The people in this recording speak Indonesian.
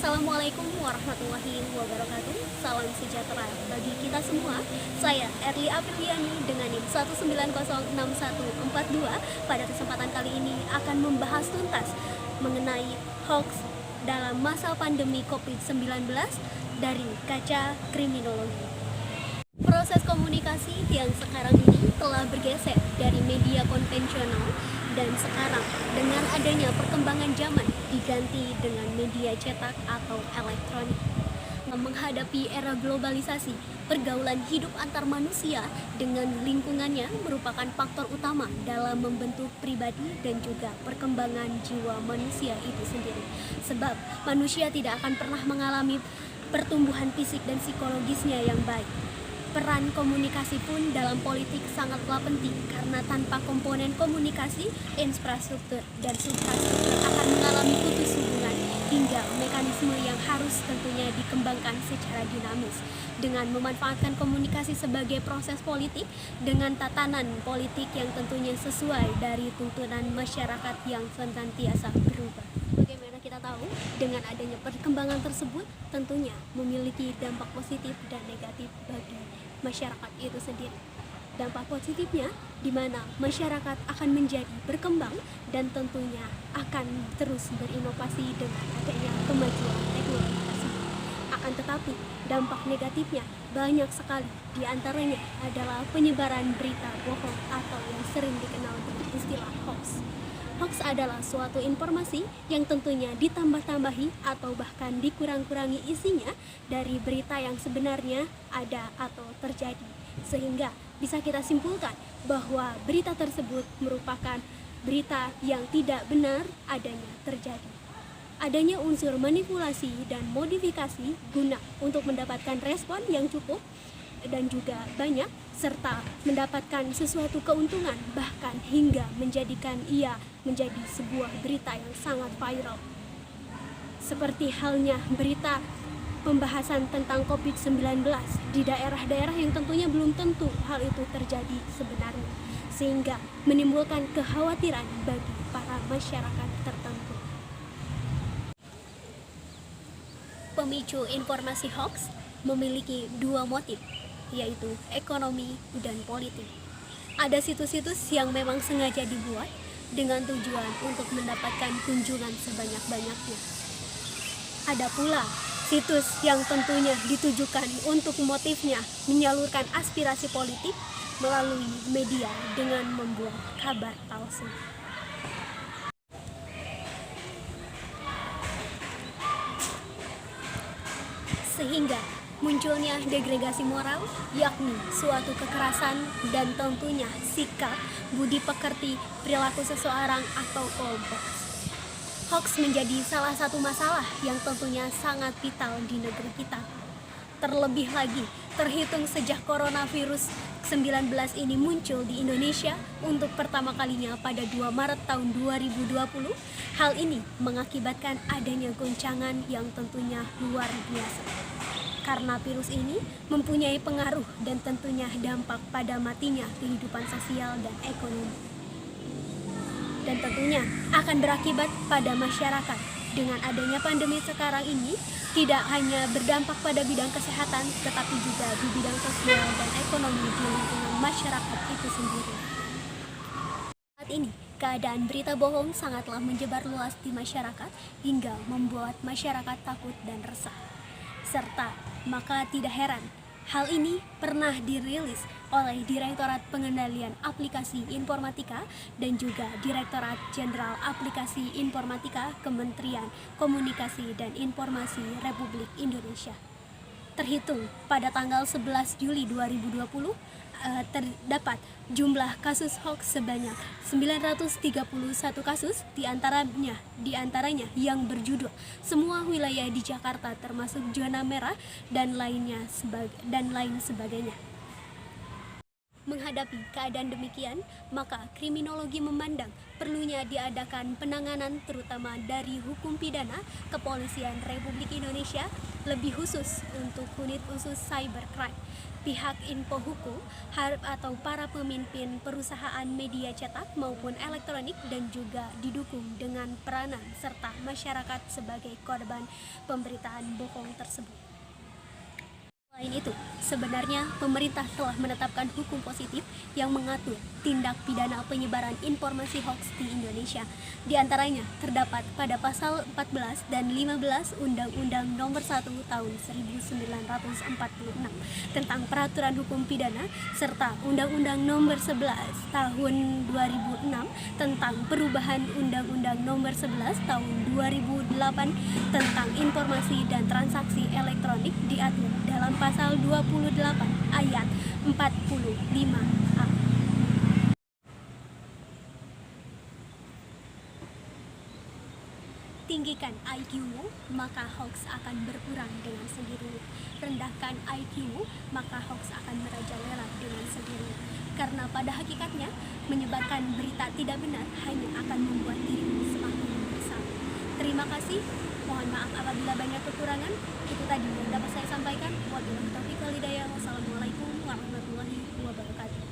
Assalamualaikum warahmatullahi wabarakatuh. Salam sejahtera bagi kita semua. Saya Erli Apriliani dengan NIM 1906142. Pada kesempatan kali ini akan membahas tuntas mengenai hoax dalam masa pandemi COVID-19 dari kaca kriminologi. Proses komunikasi yang sekarang ini telah bergeser dari media konvensional dan sekarang dengan adanya perkembangan zaman diganti dengan media cetak atau elektronik. Menghadapi era globalisasi, pergaulan hidup antar manusia dengan lingkungannya merupakan faktor utama dalam membentuk pribadi dan juga perkembangan jiwa manusia itu sendiri. Sebab manusia tidak akan pernah mengalami pertumbuhan fisik dan psikologisnya yang baik. Peran komunikasi pun dalam politik sangatlah penting karena tanpa komponen komunikasi, infrastruktur dan substruktur akan mengalami putus hubungan hingga mekanisme yang harus tentunya dikembangkan secara dinamis dengan memanfaatkan komunikasi sebagai proses politik dengan tatanan politik yang tentunya sesuai dari tuntunan masyarakat yang senantiasa berubah. Bagaimana kita tahu dengan adanya perkembangan tersebut tentunya memiliki dampak positif dan negatif bagi masyarakat itu sendiri. Dampak positifnya di mana masyarakat akan menjadi berkembang dan tentunya akan terus berinovasi dengan adanya kemajuan teknologi tersebut. Akan tetapi dampak negatifnya banyak sekali, di antaranya adalah penyebaran berita bohong atau yang sering dikenal dengan istilah hoax. Hoax adalah suatu informasi yang tentunya ditambah-tambahi atau bahkan dikurang-kurangi isinya dari berita yang sebenarnya ada atau terjadi. Sehingga bisa kita simpulkan bahwa berita tersebut merupakan berita yang tidak benar adanya terjadi. Adanya unsur manipulasi dan modifikasi guna untuk mendapatkan respon yang cukup dan juga banyak, serta mendapatkan sesuatu keuntungan, bahkan hingga menjadikan ia menjadi sebuah berita yang sangat viral. Seperti halnya berita pembahasan tentang COVID-19 di daerah-daerah yang tentunya belum tentu hal itu terjadi sebenarnya, sehingga menimbulkan kekhawatiran bagi para masyarakat tertentu. Pemicu informasi hoax memiliki dua motif, yaitu ekonomi dan politik. Ada situs-situs yang memang sengaja dibuat dengan tujuan untuk mendapatkan kunjungan sebanyak-banyaknya. Ada pula situs yang tentunya ditujukan untuk motifnya menyalurkan aspirasi politik melalui media dengan membuat kabar palsu. Sehingga munculnya degradasi moral, yakni suatu kekerasan dan tentunya sikap, budi pekerti, perilaku seseorang atau kelompok. Hoax menjadi salah satu masalah yang tentunya sangat vital di negeri kita. Terlebih lagi, terhitung sejak coronavirus 19 ini muncul di Indonesia untuk pertama kalinya pada 2 Maret tahun 2020, hal ini mengakibatkan adanya goncangan yang tentunya luar biasa. Karena virus ini mempunyai pengaruh dan tentunya dampak pada matinya kehidupan sosial dan ekonomi. Dan tentunya akan berakibat pada masyarakat. Dengan adanya pandemi sekarang ini, tidak hanya berdampak pada bidang kesehatan, tetapi juga di bidang sosial dan ekonomi di lingkungan masyarakat itu sendiri. Saat ini, keadaan berita bohong sangatlah menyebar luas di masyarakat hingga membuat masyarakat takut dan resah. Serta maka tidak heran, hal ini pernah dirilis oleh Direktorat Pengendalian Aplikasi Informatika dan juga Direktorat Jenderal Aplikasi Informatika Kementerian Komunikasi dan Informasi Republik Indonesia. Terhitung pada tanggal 11 Juli 2020, terdapat jumlah kasus hoax sebanyak 931 kasus, diantaranya yang berjudul semua wilayah di Jakarta termasuk zona merah dan lain sebagainya. Menghadapi keadaan demikian, maka kriminologi memandang perlunya diadakan penanganan terutama dari hukum pidana Kepolisian Republik Indonesia, lebih khusus untuk unit khusus cybercrime, pihak Info Hukum atau para pemimpin perusahaan media cetak maupun elektronik, dan juga didukung dengan peranan serta masyarakat sebagai korban pemberitaan bohong tersebut. Selain itu, sebenarnya pemerintah telah menetapkan hukum positif yang mengatur tindak pidana penyebaran informasi hoax di Indonesia. Di antaranya terdapat pada pasal 14 dan 15 Undang-Undang Nomor 1 Tahun 1946 tentang peraturan hukum pidana serta Undang-Undang Nomor 11 Tahun 2006 tentang perubahan Undang-Undang Nomor 11 Tahun 2008 tentang informasi dan transaksi elektronik, diatur dalam pasal 28 ayat 45A. Tinggikan IQ-mu, maka hoax akan berkurang dengan sendirinya. Rendahkan IQ-mu, maka hoax akan merajalela dengan sendirinya. Karena pada hakikatnya, menyebarkan berita tidak benar hanya akan membuat dirimu semakin besar. Terima kasih. Mohon maaf apabila banyak kekurangan. Itu tadi yang dapat saya sampaikan. Wabillahi taufiq wal hidayah. Wassalamualaikum warahmatullahi wabarakatuh.